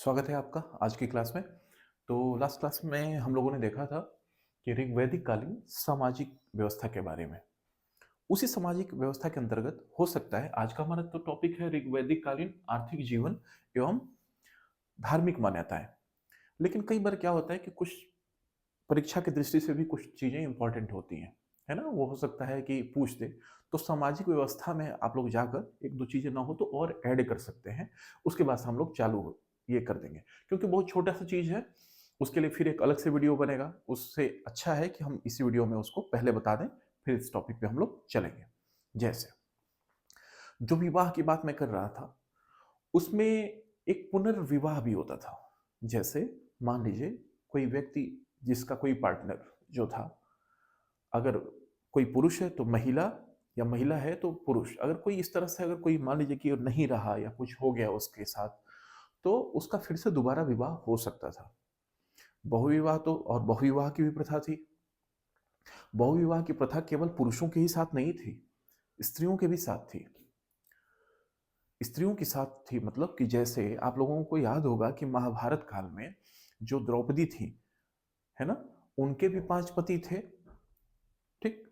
स्वागत है आपका आज की क्लास में। तो लास्ट क्लास में हम लोगों ने देखा था कि ऋग्वैदिक कालीन सामाजिक व्यवस्था के बारे में। उसी सामाजिक व्यवस्था के अंतर्गत हो सकता है आज का हमारा तो टॉपिक है ऋग्वैदिक कालीन आर्थिक जीवन एवं धार्मिक मान्यताएं। लेकिन कई बार क्या होता है कि कुछ परीक्षा की दृष्टि से भी कुछ चीजें इंपॉर्टेंट होती हैं, है ना। वो हो सकता है कि पूछ दे, तो सामाजिक व्यवस्था में आप लोग जाकर एक दो चीजें ना हो तो और ऐड कर सकते हैं। उसके बाद से हम लोग ये कर देंगे, क्योंकि बहुत छोटा सा चीज है। उसके लिए फिर एक अलग से वीडियो बनेगा। उससे अच्छा है कि हम इसी वीडियो में उसको पहले बता दें, फिर इस टॉपिक पे हम लोग चलेंगे। जैसे जो विवाह की बात मैं कर रहा था, उसमें एक पुनर्विवाह भी होता था। जैसे मान लीजिए कोई व्यक्ति जिसका कोई पार्टनर जो था, अगर कोई पुरुष है तो महिला, या महिला है तो पुरुष, अगर कोई इस तरह से अगर कोई मान लीजिए कि नहीं रहा या कुछ हो गया उसके साथ, तो उसका फिर से दोबारा विवाह हो सकता था। बहुविवाह तो और बहुविवाह की भी प्रथा थी। बहुविवाह की प्रथा केवल पुरुषों के ही साथ नहीं थी, स्त्रियों के भी साथ थी। स्त्रियों के साथ थी मतलब कि जैसे आप लोगों को याद होगा कि महाभारत काल में जो द्रौपदी थी, है ना, उनके भी 5 पति थे। ठीक।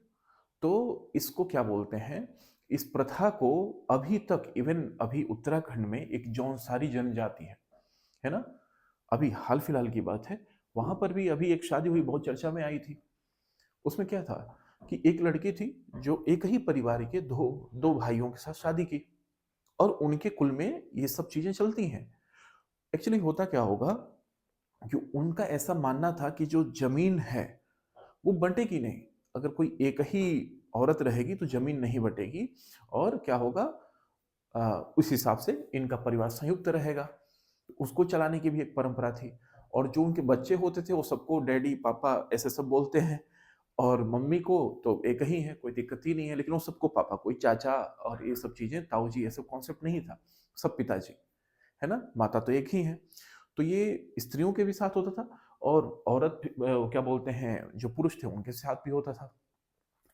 तो इसको क्या बोलते हैं, इस प्रथा को अभी तक इवन अभी उत्तराखंड में एक जौनसारी जनजाति है ना, अभी हाल फिलहाल की बात है, वहां पर भी अभी एक शादी हुई, बहुत चर्चा में आई थी। उसमें क्या था कि एक लड़की थी जो एक ही परिवार के दो दो भाइयों के साथ शादी की, और उनके कुल में ये सब चीजें चलती हैं। एक्चुअली होता क्या होगा कि उनका ऐसा मानना था कि जो जमीन है वो बंटेगी नहीं। अगर कोई एक ही औरत रहेगी तो जमीन नहीं बटेगी, और क्या होगा, उस हिसाब से इनका परिवार संयुक्त रहेगा। उसको चलाने की भी एक परंपरा थी। और जो उनके बच्चे होते थे वो सबको डैडी पापा ऐसे सब बोलते हैं, और मम्मी को तो एक ही है, कोई दिक्कत ही नहीं है, लेकिन वो सबको पापा, कोई चाचा और ये सब चीजें, ताऊ जी, ये सब कॉन्सेप्ट नहीं था। सब पिताजी, है ना, माता तो एक ही है। तो ये स्त्रियों के भी साथ होता था, और क्या बोलते हैं, जो पुरुष थे उनके साथ भी होता था।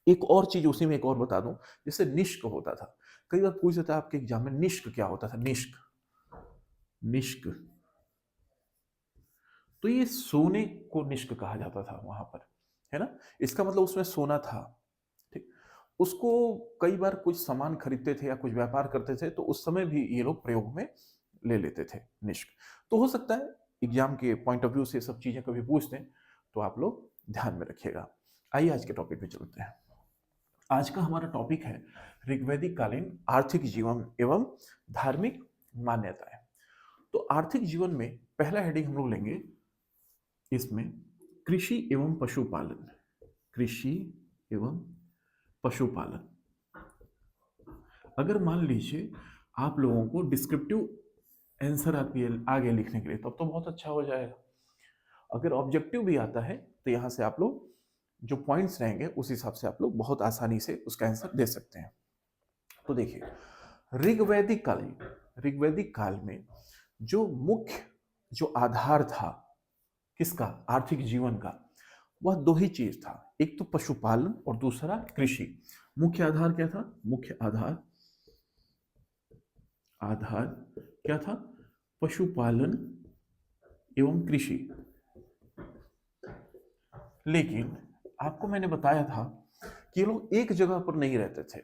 एक और चीज उसी में एक और बता दूं, जैसे निष्क होता था। कई बार पूछ देता है आपके एग्जाम में, निष्क क्या होता था। निष्क, निष्क, तो ये सोने को निष्क कहा जाता था वहां पर, है ना। इसका मतलब उसमें सोना था। ठीक। उसको कई बार कुछ सामान खरीदते थे या कुछ व्यापार करते थे, तो उस समय भी ये लोग प्रयोग में ले लेते थे निष्क। तो हो सकता है एग्जाम के पॉइंट ऑफ व्यू से सब चीजें कभी पूछ दें, तो आप लोग ध्यान में रखिएगा। आइए आज के टॉपिक पे चलते हैं। आज का हमारा टॉपिक है ऋग्वैदिक कालीन आर्थिक जीवन एवं धार्मिक मान्यताएं। तो आर्थिक जीवन में पहला हेडिंग हम लोग लेंगे इसमें, कृषि एवं पशुपालन। कृषि एवं पशुपालन। अगर मान लीजिए आप लोगों को डिस्क्रिप्टिव आंसर आगे लिखने के लिए, तब तो बहुत अच्छा हो जाएगा। अगर ऑब्जेक्टिव भी आता है तो यहाँ से आप लोग जो पॉइंट्स रहेंगे उस हिसाब से आप लोग बहुत आसानी से उसका आंसर दे सकते हैं। तो देखिए, ऋग्वैदिक काल ऋग्वैदिक काल में जो मुख्य जो आधार था किसका, आर्थिक जीवन का, वह दो ही चीज था। एक तो पशुपालन और दूसरा कृषि। मुख्य आधार क्या था, मुख्य आधार आधार क्या था, पशुपालन एवं कृषि। लेकिन आपको मैंने बताया था कि ये लोग एक जगह पर नहीं रहते थे।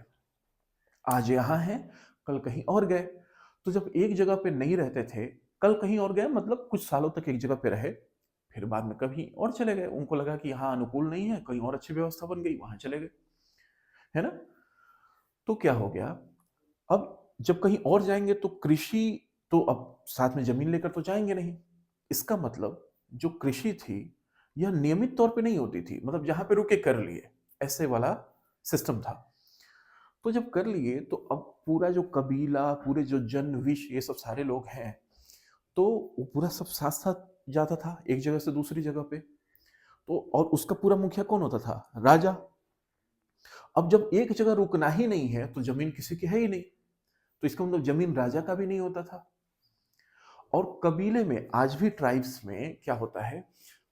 आज यहां हैं, कल कहीं और गए। तो जब एक जगह पे नहीं रहते थे, कल कहीं और गए मतलब कुछ सालों तक एक जगह पे रहे, फिर बाद में कभी और चले गए। उनको लगा कि यहाँ अनुकूल नहीं है, कहीं और अच्छी व्यवस्था बन गई, वहां चले गए, है ना। तो क्या हो गया, अब जब कहीं और जाएंगे तो कृषि, तो अब साथ में जमीन लेकर तो जाएंगे नहीं। इसका मतलब जो कृषि थी यह नियमित तौर पे नहीं होती थी, मतलब जहां पे रुके कर लिए, ऐसे वाला सिस्टम था। तो जब कर लिए तो अब पूरा जो कबीला, पूरे जो जन विश, ये सब सारे लोग हैं, तो वो पूरा सब साथ साथ जाता था एक जगह से दूसरी जगह पे। तो और उसका पूरा मुखिया कौन होता था, राजा। अब जब एक जगह रुकना ही नहीं है तो जमीन किसी की है ही नहीं, तो इसका मतलब जमीन राजा का भी नहीं होता था। और कबीले में आज भी ट्राइब्स में क्या होता है,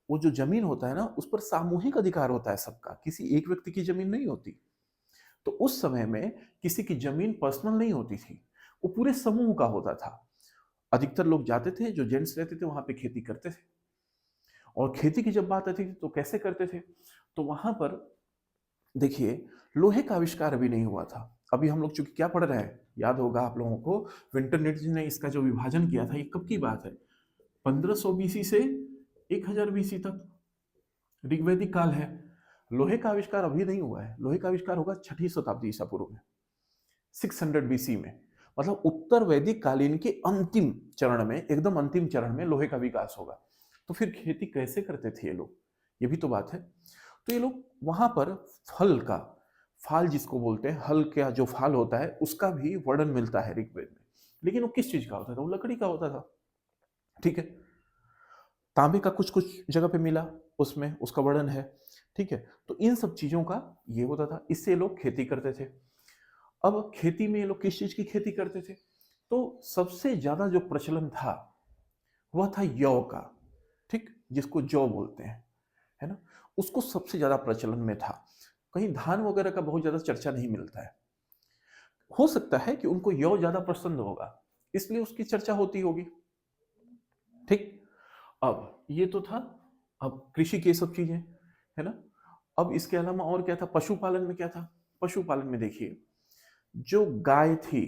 वो जो जमीन होता है ना, उस पर सामूहिक अधिकार होता है सबका, किसी एक व्यक्ति की जमीन नहीं होती। तो उस समय में किसी की जमीन पर्सनल नहीं होती थी, वो पूरे समूह का होता था। अधिकतर लोग जाते थे, जो जेंट्स रहते थे वहां पे खेती करते थे। और खेती की जब बात आती थी तो कैसे करते थे, तो वहां पर देखिए लोहे का आविष्कार अभी नहीं हुआ था। अभी हम लोग चूंकि क्या पढ़ रहे हैं, याद होगा आप लोगों को, विंटरनेट जी ने इसका जो विभाजन किया था, ये कब की बात है, 1500 बीसी से 1000 बीसी तक ऋग्वैदिक काल है। लोहे का आविष्कार अभी नहीं हुआ है, लोहे का आविष्कार होगा 6ठी शताब्दी ईसा पूर्व में, 600 बीसी में। मतलब उत्तर वैदिक कालीन के अंतिम चरण में, एकदम अंतिम चरण में लोहे का विकास होगा। तो फिर खेती कैसे करते थे ये लोग, ये भी तो बात है। तो ये लोग वहां पर फल का, फाल जिसको बोलते हैं, हल का जो फाल होता है उसका भी वर्णन मिलता है ऋग्वेद में। लेकिन वो किस चीज का होता था, वो लकड़ी का होता था। ठीक है, तांबे का कुछ कुछ जगह पे मिला, उसमें उसका वर्णन है। ठीक है, तो इन सब चीजों का ये होता था, इससे लोग खेती करते थे। अब खेती में ये लोग किस चीज की खेती करते थे, तो सबसे ज्यादा जो प्रचलन था वह था यौ का। ठीक, जिसको जौ बोलते हैं, है ना, उसको सबसे ज्यादा प्रचलन में था। कहीं धान वगैरह का बहुत ज्यादा चर्चा नहीं मिलता है। हो सकता है कि उनको यौ ज्यादा पसंद होगा, इसलिए उसकी चर्चा होती होगी। ठीक, अब ये तो था, अब कृषि की सब चीजें, है ना। अब इसके अलावा और क्या था, पशुपालन में क्या था, पशुपालन में देखिए जो गाय थी,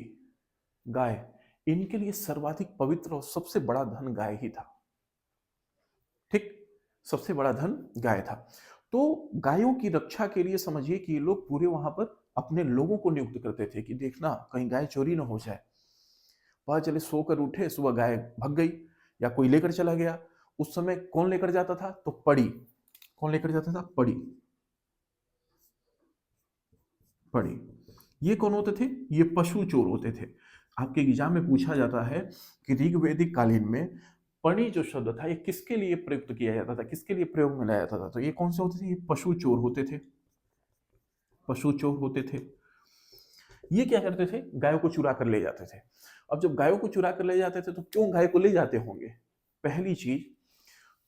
गाय, इनके लिए सर्वाधिक पवित्र और सबसे बड़ा धन गाय ही था। ठीक, सबसे बड़ा धन गाय था। तो गायों की रक्षा के लिए समझिए कि ये लोग पूरे वहां पर अपने लोगों को नियुक्त करते थे कि देखना कहीं गाय चोरी ना हो जाए। पता चले सोकर उठे, सुबह गाय भग गई या कोई लेकर चला गया। उस समय कौन लेकर जाता था, तो पड़ी। कौन लेकर जाता था, पड़ी। पड़ी, ये कौन होते थे, ये पशु चोर होते थे। आपके एग्जाम में पूछा जाता है कि ऋग्वैदिक कालीन में पणी जो शब्द था ये किसके लिए प्रयुक्त किया जाता था, किसके लिए प्रयोग में लाया जाता था, तो ये कौन से होते थे, ये पशु चोर होते थे। पशु चोर होते थे। ये क्या करते थे, गायों को चुरा कर ले जाते थे। अब जब गायों को चुरा कर ले जाते थे तो क्यों गाय को ले जाते होंगे, पहली चीज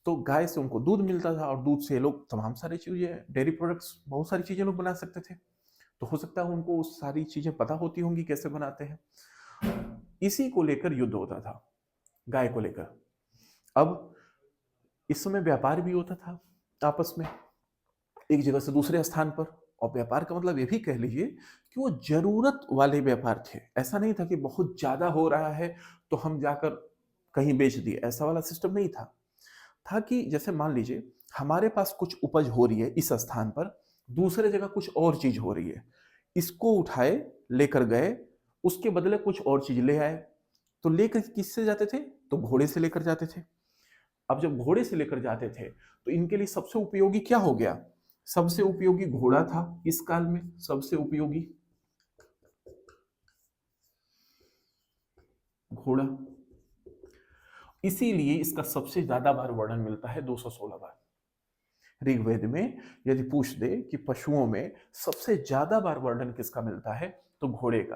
तो गाय से उनको दूध मिलता था, और दूध से लोग तमाम सारी चीजें, डेयरी प्रोडक्ट्स, बहुत सारी चीजें लोग बना सकते थे। तो हो सकता है उनको सारी चीजें पता होती होंगी कैसे बनाते हैं। इसी को लेकर युद्ध होता था, गाय को लेकर। अब इस समय व्यापार भी होता था आपस में, एक जगह से दूसरे स्थान पर। और व्यापार का मतलब ये भी कह लीजिए कि वो जरूरत वाले व्यापार थे। ऐसा नहीं था कि बहुत ज्यादा हो रहा है तो हम जाकर कहीं बेच दिए, ऐसा वाला सिस्टम नहीं था। था कि जैसे मान लीजिए हमारे पास कुछ उपज हो रही है इस स्थान पर, दूसरे जगह कुछ और चीज हो रही है, इसको उठाए लेकर गए, उसके बदले कुछ और चीज ले आए। तो लेकर किससे जाते थे, तो घोड़े से लेकर जाते थे। अब जब घोड़े से लेकर जाते थे तो इनके लिए सबसे उपयोगी क्या हो गया, सबसे उपयोगी घोड़ा था इस काल में, सबसे उपयोगी घोड़ा। इसीलिए इसका सबसे ज्यादा बार वर्णन मिलता है, 216 बार ऋग्वेद में। यदि पूछ दे कि पशुओं में सबसे ज्यादा बार वर्णन किसका मिलता है, तो घोड़े का।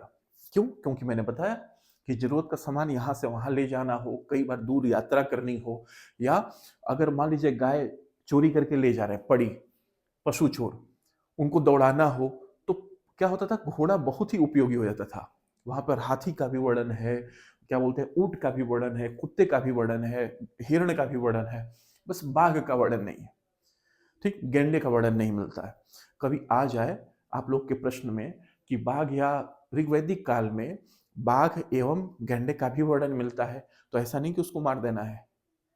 क्यों, क्योंकि मैंने बताया कि जरूरत का सामान यहां से वहां ले जाना हो, कई बार दूर यात्रा करनी हो, या अगर मान लीजिए गाय चोरी करके ले जा रहे हैं, पड़ी, पशु चोर, उनको दौड़ाना हो, तो क्या होता था, घोड़ा बहुत ही उपयोगी हो जाता था। वहां पर हाथी का भी वर्णन है, क्या बोलते हैं, ऊंट का भी वर्णन है, कुत्ते का भी वर्णन है, हिरण का भी वर्णन है, बस बाघ का वर्णन नहीं है। ठीक, गेंडे का वर्णन नहीं मिलता है। कभी आ जाए आप लोग के प्रश्न में कि बाघ या ऋग्वैदिक काल में बाघ एवं गेंडे का भी वर्णन मिलता है, तो ऐसा नहीं कि उसको मार देना है,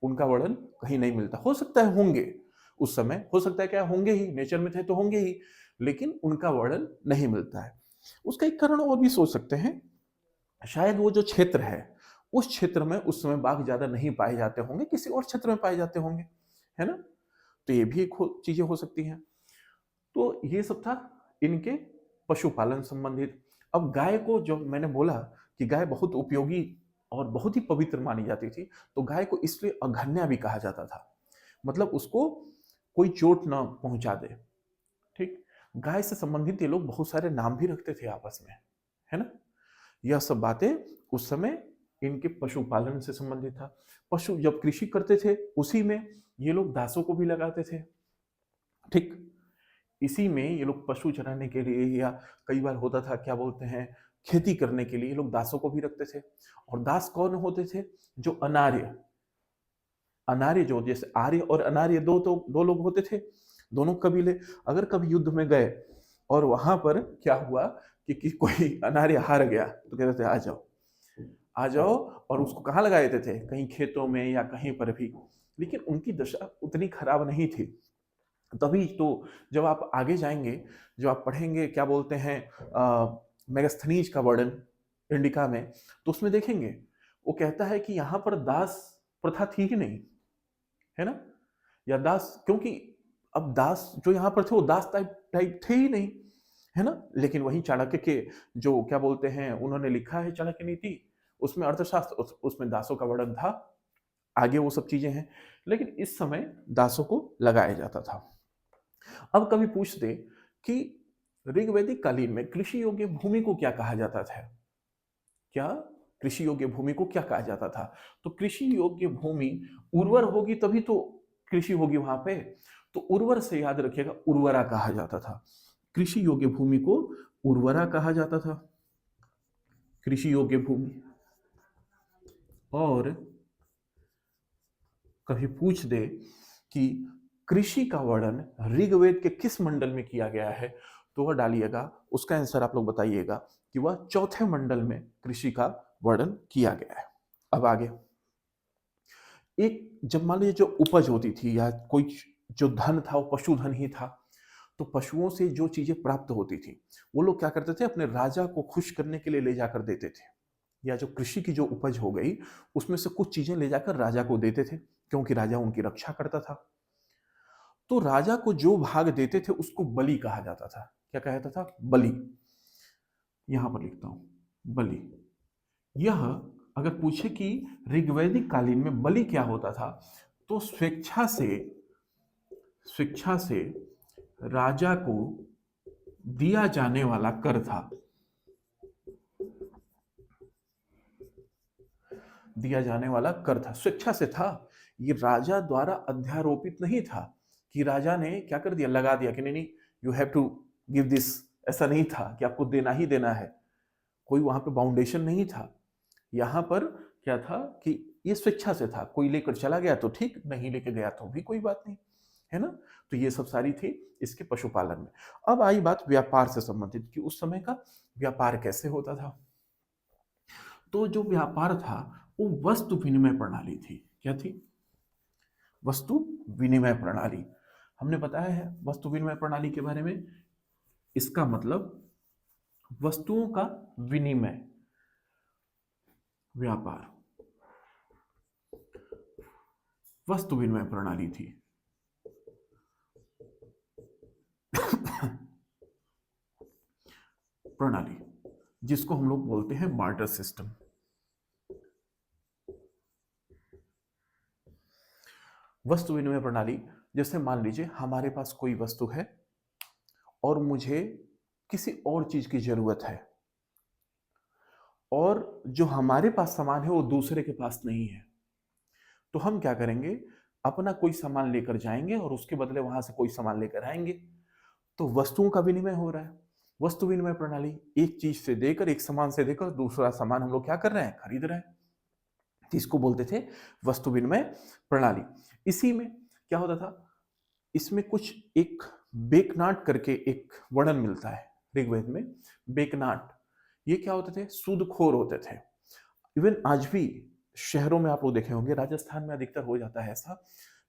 उनका वर्णन कहीं नहीं मिलता। हो सकता है होंगे उस समय, हो सकता है क्या होंगे ही, नेचर में थे तो होंगे ही, लेकिन उनका वर्णन नहीं मिलता है। उसका एक कारण और भी सोच सकते हैं, शायद वो जो क्षेत्र है उस क्षेत्र में उस समय बाघ ज्यादा नहीं पाए जाते होंगे, किसी और क्षेत्र में पाए जाते होंगे, है ना। तो ये भी एक चीजें हो सकती हैं। तो ये सब था इनके पशुपालन संबंधित। अब गाय को, जब मैंने बोला कि गाय बहुत उपयोगी और बहुत ही पवित्र मानी जाती थी, तो गाय को इसलिए अघन्या भी कहा जाता था, मतलब उसको कोई चोट ना पहुंचा दे। ठीक, गाय से संबंधित ये लोग बहुत सारे नाम भी रखते थे आपस में, है ना। यह सब बातें उस समय इनके पशुपालन से संबंधित था। पशु जब कृषि करते थे उसी में ये लोग दासों को भी लगाते थे। ठीक, इसी में ये लोग पशु चराने के लिए, या कई बार होता था क्या बोलते हैं खेती करने के लिए लोग दासों को भी रखते थे। और दास कौन होते थे? जो अनार्य, अनार्य जो जैसे आर्य और अनार्य दो लोग होते थे, दोनों कबीले अगर कभी युद्ध में गए और वहां पर क्या हुआ कि कोई अनार्य हार गया तो कहते थे आ जाओ आ जाओ, और उसको कहाँ लगा देते थे? कहीं खेतों में या कहीं पर भी। लेकिन उनकी दशा उतनी खराब नहीं थी। तभी तो जब आप आगे जाएंगे, जो आप पढ़ेंगे क्या बोलते हैं मेगास्थनीज का वर्णन इंडिका में, तो उसमें देखेंगे वो कहता है कि यहाँ पर दास प्रथा थी ही नहीं, है ना? या दास, क्योंकि अब दास जो यहाँ पर थे वो दास टाइप टाइप थे ही नहीं, है ना? लेकिन वही चाणक्य के जो क्या बोलते हैं उन्होंने लिखा है चाणक्य नीति, उसमें अर्थशास्त्र उसमें दासों का वर्णन था। आगे वो सब चीजें हैं, लेकिन इस समय दासों को लगाया जाता था। अब कभी पूछ दे कि ऋग्वैदिक कालीन में कृषि योग्य भूमि को क्या कहा जाता था? क्या कृषि योग्य भूमि को क्या कहा जाता था? तो कृषि योग्य भूमि उर्वर होगी तभी तो कृषि होगी वहां पे। तो उर्वर से याद रखिएगा, उर्वरा कहा जाता था। कृषि योग्य भूमि को उर्वरा कहा जाता था, कृषि योग्य भूमि। और कभी पूछ दे कि कृषि का वर्णन ऋग्वेद के किस मंडल में किया गया है, तो वह डालिएगा, उसका आंसर आप लोग बताइएगा कि वह चौथे मंडल में कृषि का वर्णन किया गया है। अब आगे, एक जब मान लीजिए जो उपज होती थी या कोई जो धन था वो पशुधन ही था, तो पशुओं से जो चीजें प्राप्त होती थी वो लोग क्या करते थे? अपने राजा को खुश करने के लिए ले जाकर देते थे। या जो कृषि की जो उपज हो गई उसमें से कुछ चीजें ले जाकर राजा को देते थे, क्योंकि राजा उनकी रक्षा करता था। तो राजा को जो भाग देते थे उसको बलि कहा जाता था। क्या कहा जाता था? बलि। यहां पर लिखता हूं बलि। यह अगर पूछे कि ऋग्वैदिक कालीन में बलि क्या होता था, तो स्वेच्छा से राजा को दिया जाने वाला कर था। दिया जाने वाला कर था, स्वेच्छा से था। ये राजा द्वारा अध्यारोपित नहीं था कि राजा ने क्या कर दिया, लगा दिया कि नहीं नहीं you have to give this. ऐसा नहीं था कि आपको देना ही देना है, कोई वहां पे बाउंडेशन नहीं था। यहां पर क्या था कि ये स्वेच्छा से था, कोई लेकर चला गया तो ठीक, नहीं लेके गया तो भी कोई बात नहीं, है ना? तो ये सब सारी थी इसके पशुपालन में। अब आई बात व्यापार से संबंधित कि उस समय का व्यापार कैसे होता था। तो जो व्यापार था वो वस्तु विनिमय प्रणाली थी। क्या थी? वस्तु विनिमय प्रणाली। हमने बताया है वस्तु विनिमय प्रणाली के बारे में। इसका मतलब वस्तुओं का विनिमय, व्यापार, वस्तु विनिमय प्रणाली थी। प्रणाली जिसको हम लोग बोलते हैं बार्टर सिस्टम। वस्तु विनिमय प्रणाली, जैसे मान लीजिए हमारे पास कोई वस्तु है और मुझे किसी और चीज की जरूरत है, और जो हमारे पास सामान है वो दूसरे के पास नहीं है, तो हम क्या करेंगे? अपना कोई सामान लेकर जाएंगे और उसके बदले वहां से कोई सामान लेकर आएंगे। तो वस्तुओं का विनिमय हो रहा है। वस्तु विनिमय प्रणाली, एक चीज से देकर, एक सामान से देकर दूसरा सामान हम लोग क्या कर रहे हैं? खरीद रहे हैं। इसको बोलते थे वस्तु विनिमय प्रणाली। इसी में क्या होता था, इसमें कुछ एक बेकनाट करके एक वर्णन मिलता है ऋग्वेद में। बेकनाट, ये क्या होते थे? सूदखोर होते थे। इवन आज भी शहरों में आप लोग देखे होंगे, राजस्थान में अधिकतर हो जाता है ऐसा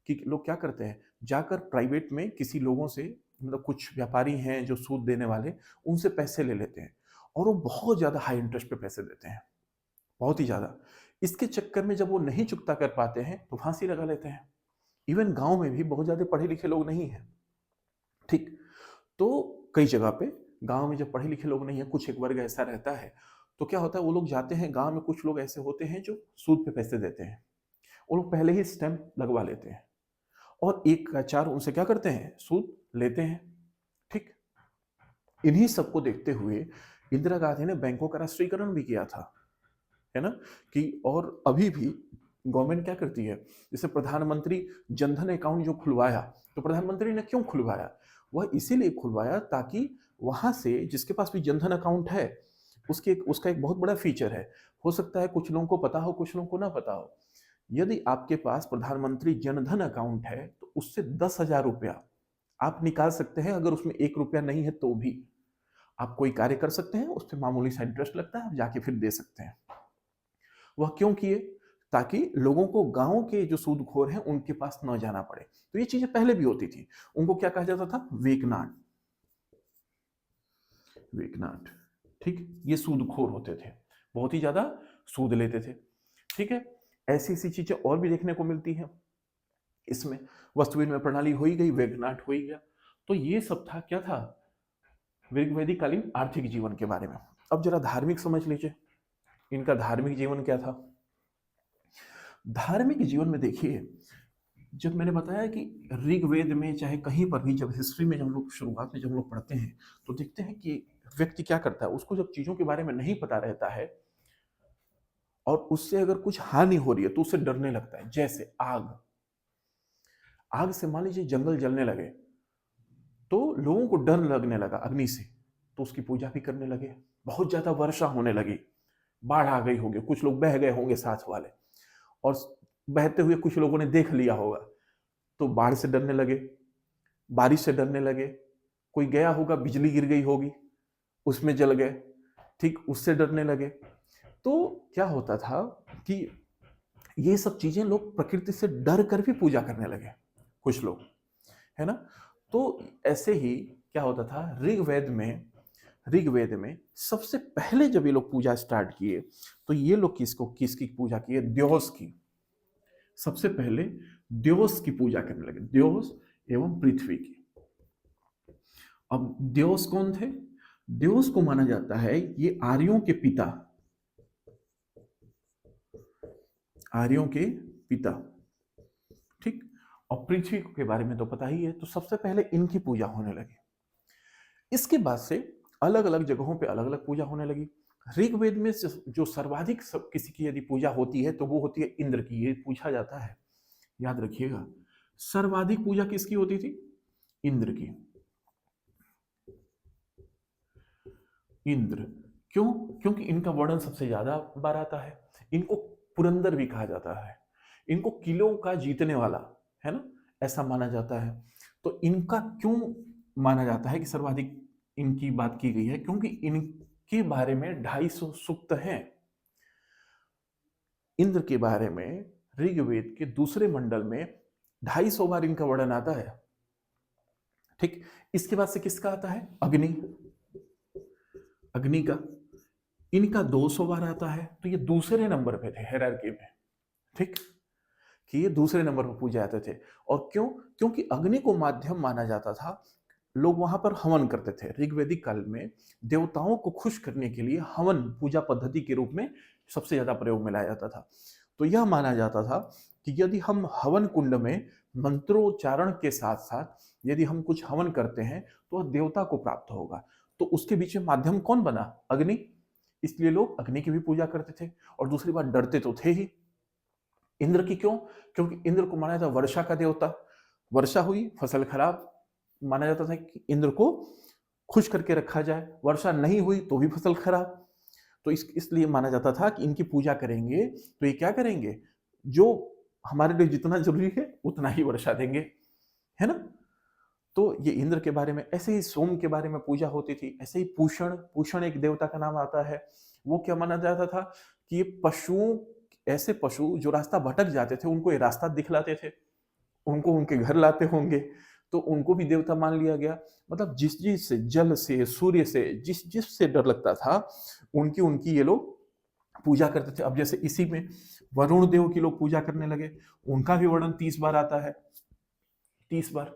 कि लोग क्या करते हैं, जाकर प्राइवेट में किसी लोगों से, मतलब कुछ व्यापारी हैं जो सूद देने वाले, उनसे पैसे ले लेते हैं और वो बहुत ज्यादा हाई इंटरेस्ट पे पैसे देते हैं, बहुत ही ज्यादा। इसके चक्कर में जब वो नहीं चुकता कर पाते हैं तो फांसी लगा लेते हैं। इवन गांव में भी बहुत ज्यादा पढ़े लिखे लोग नहीं हैं, ठीक, तो कई जगह पे गांव में जब पढ़े लिखे लोग नहीं है, कुछ एक वर्ग ऐसा रहता है, तो क्या होता है, वो लोग जाते हैं गांव में, कुछ लोग ऐसे होते हैं जो सूद पे पैसे देते हैं, वो लोग पहले ही स्टैंप लगवा लेते हैं और एक का चार उनसे क्या करते हैं? सूद लेते हैं, ठीक। इन्हीं सबको देखते हुए इंदिरा गांधी ने बैंकों का राष्ट्रीयकरण भी किया था, है ना? कि और अभी भी गवर्नमेंट क्या करती है, जैसे प्रधानमंत्री जनधन अकाउंट जो खुलवाया, तो प्रधानमंत्री ने क्यों खुलवाया? वह इसीलिए खुलवाया ताकि वहां से जिसके पास भी जनधन अकाउंट है, उसका एक बहुत बड़ा फीचर है। हो सकता है कुछ लोगों को पता हो, कुछ लोगों को ना पता हो। यदि आपके पास प्रधानमंत्री जनधन अकाउंट है तो उससे 10,000 रुपया आप निकाल सकते हैं। अगर उसमें 1 रुपया नहीं है तो भी आप कोई कार्य कर सकते हैं, उस पर मामूली सा इंटरेस्ट लगता है, आप जाके फिर दे सकते हैं। वह क्यों किए? ताकि लोगों को गांव के जो सूदखोर हैं उनके पास न जाना पड़े। तो ये चीजें पहले भी होती थी। उनको क्या कहा जाता था? वेकनाट। वेकनाट, ठीक, ये सूदखोर होते थे, बहुत ही ज्यादा सूद लेते थे। ठीक है, ऐसी ऐसी चीजें और भी देखने को मिलती हैं इसमें। वस्तु विनिमय प्रणाली हो ही गई, वेगनाट हो ही गया। तो ये सब था, क्या था? वैदिक कालीन आर्थिक जीवन के बारे में। अब जरा धार्मिक समझ लीजिए, इनका धार्मिक जीवन क्या था। धार्मिक जीवन में देखिए, जब मैंने बताया कि ऋग्वेद में चाहे कहीं पर भी, जब हिस्ट्री में जब हम लोग शुरुआत में जब हम लोग पढ़ते हैं तो देखते हैं कि व्यक्ति क्या करता है, उसको जब चीजों के बारे में नहीं पता रहता है और उससे अगर कुछ हानि हो रही है तो उससे डरने लगता है। जैसे आग, आग से मान लीजिए जंगल जलने लगे तो लोगों को डर लगने लगा अग्नि से, तो उसकी पूजा भी करने लगे। बहुत ज्यादा वर्षा होने लगी, बाढ़ आ गई होगी, कुछ लोग बह गए होंगे साथ वाले, और बहते हुए कुछ लोगों ने देख लिया होगा तो बाढ़ से डरने लगे, बारिश से डरने लगे। कोई गया होगा, बिजली गिर गई होगी, उसमें जल गए, ठीक, उससे डरने लगे। तो क्या होता था कि ये सब चीजें लोग प्रकृति से डर कर भी पूजा करने लगे, कुछ लोग, है ना। तो ऐसे ही क्या होता था, ऋग्वेद में सबसे पहले जब ये लोग पूजा स्टार्ट किए तो ये लोग किसकी पूजा किए? द्योस की। सबसे पहले द्योस की पूजा करने लगे, द्योस एवं पृथ्वी की। अब द्योस कौन थे? द्योस को माना जाता है ये आर्यों के पिता, आर्यों के पिता, ठीक। और पृथ्वी के बारे में तो पता ही है, तो सबसे पहले इनकी पूजा होने लगी। इसके बाद से अलग अलग जगहों पे अलग अलग पूजा होने लगी। ऋग्वेद में जो सर्वाधिक किसी की यदि पूजा होती है तो वो होती है इंद्र की। ये पूछा जाता है, याद रखिएगा, सर्वाधिक पूजा किसकी होती थी? इंद्र की। इंद्र क्यों? क्योंकि इनका वर्णन सबसे ज्यादा बार आता है। इनको पुरंदर भी कहा जाता है, इनको किलों का जीतने वाला, है ना, ऐसा माना जाता है। तो इनका क्यों माना जाता है कि सर्वाधिक इनकी बात की गई है? क्योंकि इनके बारे में 250 सूक्त हैं। इंद्र के बारे में ऋग्वेद के दूसरे मंडल में 250 बार इनका वर्णन आता है, ठीक। इसके बाद से किसका आता है? अग्नि, अग्नि का, इनका 200 बार आता है। तो ये दूसरे नंबर पे थे हायरार्की में, ठीक, कि ये दूसरे नंबर पर पूजे जाते थे। और क्यों? क्योंकि अग्नि को माध्यम माना जाता था। लोग वहां पर हवन करते थे। ऋग्वेदिक काल में देवताओं को खुश करने के लिए हवन पूजा पद्धति के रूप में सबसे ज्यादा प्रयोग में लाया जाता था। तो यह माना जाता था कि यदि हम हवन कुंड में मंत्रोच्चारण के साथ साथ यदि हम कुछ हवन करते हैं तो वह देवता को प्राप्त होगा। तो उसके बीच में माध्यम कौन बना? अग्नि। इसलिए लोग अग्नि की भी पूजा करते थे। और दूसरी बात, डरते तो थे ही। इंद्र की क्यों? क्योंकि इंद्र को माना जाता वर्षा का देवता। वर्षा हुई, फसल खराब, माना जाता था कि इंद्र को खुश करके रखा जाए। वर्षा नहीं हुई तो भी फसल खराब। तो इसलिए माना जाता था कि इनकी पूजा करेंगे तो ये क्या करेंगे, जो हमारे लिए जितना जरूरी है उतना ही वर्षा देंगे, है ना। तो ये इंद्र के बारे में। ऐसे ही सोम के बारे में पूजा होती थी। ऐसे ही पूषण, पूषण एक देवता का नाम आता है। वो क्या माना जाता था कि ये पशुओं, ऐसे पशु जो रास्ता भटक जाते थे उनको ये रास्ता दिखलाते थे, उनको उनके घर लाते होंगे, तो उनको भी देवता मान लिया गया। मतलब जिस जिस से, जल से, सूर्य से, जिस जिस से डर लगता था उनकी उनकी ये लोग पूजा करते थे। अब जैसे इसी में वरुण देव की लोग पूजा करने लगे, उनका भी वर्णन 30 बार आता है, 30 बार।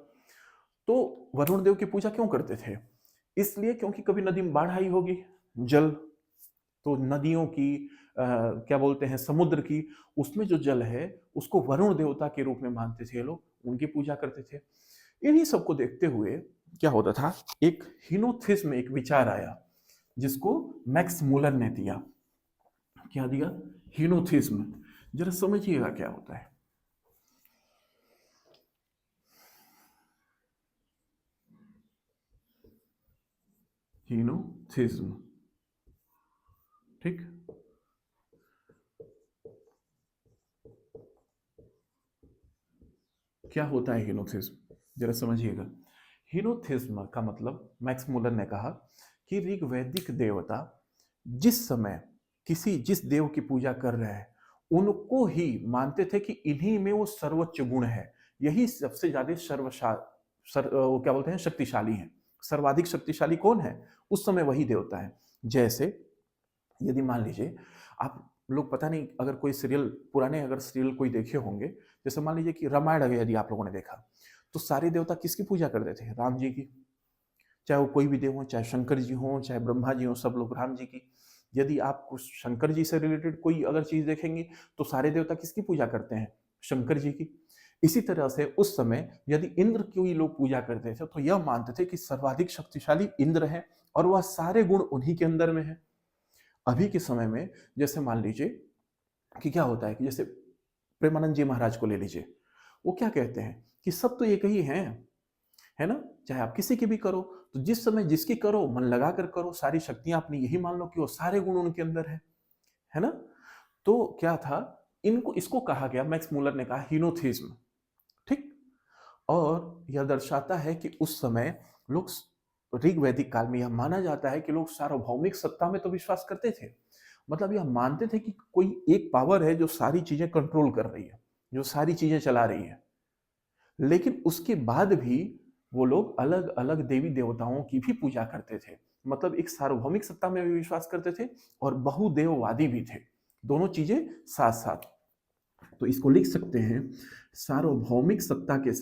तो वरुण देव की पूजा क्यों करते थे? इसलिए क्योंकि कभी नदी में बाढ़ आई होगी, जल, तो नदियों की, क्या बोलते हैं, समुद्र की, उसमें जो जल है उसको वरुण देवता के रूप में मानते थे लोग, उनकी पूजा करते थे। इन्हीं सबको देखते हुए क्या होता था, एक हिनोथिज्म, एक विचार आया जिसको मैक्स मूलर ने दिया। क्या दिया? हिनोथिज्म। जरा समझिएगा क्या होता है। हिनोथिज्म, ठीक। क्या होता है हीनोथिज्म, जरा समझिएगा। हीनोथिज्म का मतलब मैक्स मुलर ने कहा कि ऋग्वैदिक देवता जिस समय जिस देव की पूजा कर रहे हैं उनको ही मानते थे कि इन्हीं में वो सर्वोच्च गुण है, यही सबसे ज्यादा वो क्या बोलते हैं, शक्तिशाली है। सर्वाधिक शक्तिशाली कौन है उस समय? वही देवता है। जैसे यदि मान लीजिए आप लोग, पता नहीं अगर कोई सीरियल, पुराने अगर सीरियल कोई देखे होंगे, जैसे मान लीजिए कि रामायण अगर यदि आप लोगों ने देखा, तो सारे देवता किसकी पूजा करते थे? राम जी की। चाहे वो कोई भी देव हो, चाहे शंकर जी हो, चाहे ब्रह्मा जी हो, सब लोग राम जी की। यदि आप कुछ शंकर जी से रिलेटेड कोई अगर चीज देखेंगे तो सारे देवता किसकी पूजा करते हैं? शंकर जी की। इसी तरह से उस समय यदि इंद्र की लोग पूजा करते थे तो यह मानते थे कि सर्वाधिक शक्तिशाली इंद्र है और वह सारे गुण उन्हीं के अंदर में है। अभी के समय में जैसे मान लीजिए कि क्या होता है कि जैसे प्रेमानंद जी महाराज को ले लीजिए, वो क्या कहते हैं कि सब तो एक ही हैं, है ना? चाहे आप किसी की भी करो, तो जिस समय जिसकी करो मन लगा कर करो, सारी शक्तियां अपनी यही मान लो कि वो सारे गुण उनके अंदर है ना? तो क्या था, इनको इसको कहा गया, मैक्स मुलर ने कहा हीनोथिज्म। ठीक। और यह दर्शाता है कि उस समय लोग, ऋग वैदिक काल में यह माना जाता है कि लोग सार्वभौमिक सत्ता में तो विश्वास करते थे, मतलब यह मानते थे कि कोई एक पावर है जो सारी चीजें कंट्रोल कर रही है, जो सारी चीजें चला रही है। लेकिन उसके बाद भी वो लोग अलग अलग देवी देवताओं की भी पूजा करते थे, मतलब एक सार्वभौमिक सत्ता में भी विश्वास करते थे और बहुदेववादी भी थे, दोनों चीजें साथ साथ। तो इसको लिख सकते हैं, सार्वभौमिक सत्ता के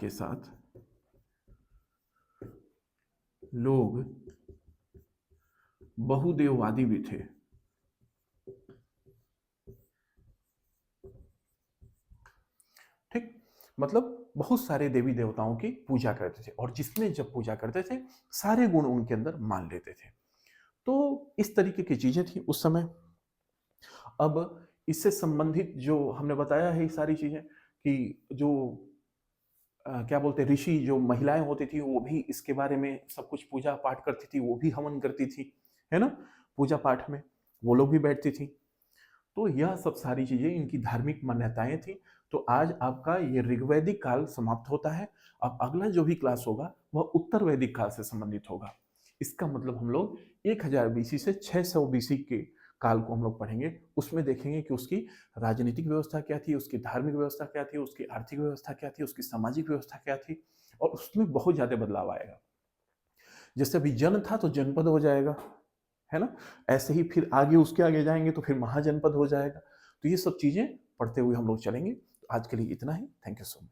साथ लोग बहुदेववादी भी थे। ठीक। मतलब बहुत सारे देवी देवताओं की पूजा करते थे और जिसमें जब पूजा करते थे सारे गुण उनके अंदर मान लेते थे। तो इस तरीके की चीजें थी उस समय। अब इससे संबंधित जो हमने बताया है ये सारी चीजें, कि जो क्या बोलते हैं, ऋषि जो महिलाएं होती थी वो भी इसके बारे में सब कुछ पूजा पाठ करती थी, वो भी हवन करती थी, है ना? पूजा पाठ में वो लोग भी बैठती थी। तो यह सब सारी चीजें इनकी धार्मिक मान्यताएं थी। तो आज आपका ये ऋग्वैदिक काल समाप्त होता है। अब अगला जो भी क्लास होगा वह उत्तर वैदिक काल से संबंधित होगा। इसका मतलब हम लोग 1000 बीसी से 600 बीसी के काल को हम लोग पढ़ेंगे। उसमें देखेंगे कि उसकी राजनीतिक व्यवस्था क्या थी, उसकी धार्मिक व्यवस्था क्या थी, उसकी आर्थिक व्यवस्था क्या थी, उसकी सामाजिक व्यवस्था क्या थी, और उसमें बहुत ज्यादा बदलाव आएगा। जैसे अभी जन था तो जनपद हो जाएगा, है ना? ऐसे ही फिर आगे, उसके आगे जाएंगे तो फिर महाजनपद हो जाएगा। तो ये सब चीजें पढ़ते हुए हम लोग चलेंगे। आज के लिए इतना ही। Thank you so much.